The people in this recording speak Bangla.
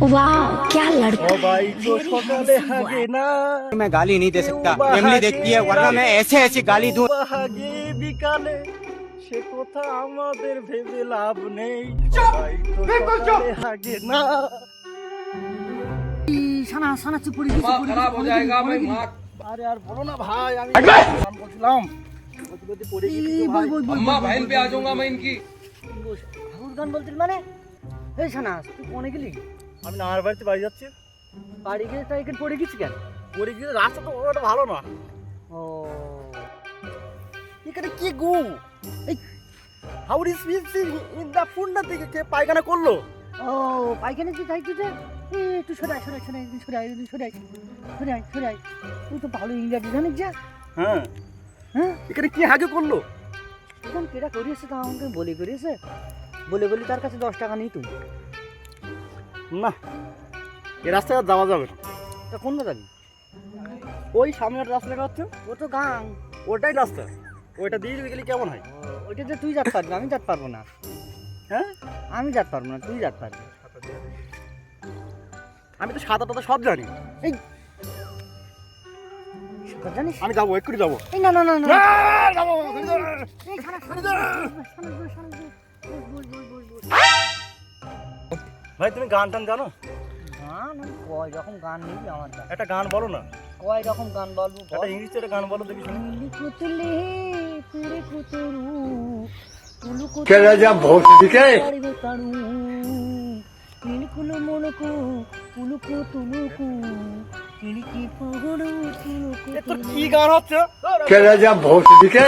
वाह क्या लड़का। ओ भाई तो सकाले हागे ना मैं गाली नहीं दे सकता, फैमिली देखती है, वरना मैं ऐसे ऐसी गाली दूं। হাগে বিকালে সে কথা আমাদের ভেবে লাভ নেই। ভাই তো সকালে হাগে না। সানা সানা চুপ করে গেছি, खराब हो जाएगा भाई माँ। আরে আর বলো না ভাই, আমি গান বলছিলাম বলতে পড়ে গেছি তো ভাই। अम्मा बहन पे आ जाऊंगा मैं इनकी। ঠাকুর গান বলছিল মানে এই সানা তুই কোনে গেলি? আমি নানার বাড়িতে বাড়ি যাচ্ছি। বাড়ি গিয়ে তাই এখানে পড়ে গেছি কেন? পড়ে গিয়ে রাস্তা তো ওটা ভালো না। ও এখানে কি গু এই how is this in the ফুন্ডা থেকে কে পায়খানা করলো? ও পাইখানে যে যাইতে যে একটু সরাই সরাই সরাই সরাই সরাই সরাই সরাই তুই তো ভালো ইংরেজি জানিস যা। হ্যাঁ হ্যাঁ এখানে কি হাগে করলো? এখন কেটা করিয়েছে তা আমাকে বলে করিয়েছে, বলে বলি তার কাছে 10 টাকা নিই তুই। না এই রাস্তায় আর যাওয়া যাবে না। তা কোন যাবি? ওই সামনের রাস্তাটা হচ্ছে ও তো গাং। ওটাই রাস্তা, ওইটা দিয়ে গেলে কেমন হয়? ওইটা যে তুই যেতে পারবি, আমি যেতে পারবো না। হ্যাঁ আমি যেতে পারবো না, তুই যেতে পারবি। আমি তো সাঁতার টাতা সব জানি। এই সাঁতার জানিস? আমি যাবো, এক্ষুনি যাবো। এই না না না না যাবো এই সানা সানা ভাই তুমি গান টান জানো? গান আমি কয় রকম গান নিবি আমার কাছে? একটা গান বলো না, কয় রকম গান বলবো বল। একটা ইংলিশে একটা গান বলো দেখি শুনি। নীলি কুতলে পুরে কুতরু তুলু কুতরু কে রাজা ভোট দিকে পারিবে তারু নীলকুলো মনকু পুলুকু তুলুকু নীলকি পগড়ু তুলুকু এ তোর কি গান হচ্ছে? কে রাজা ভোট দিকে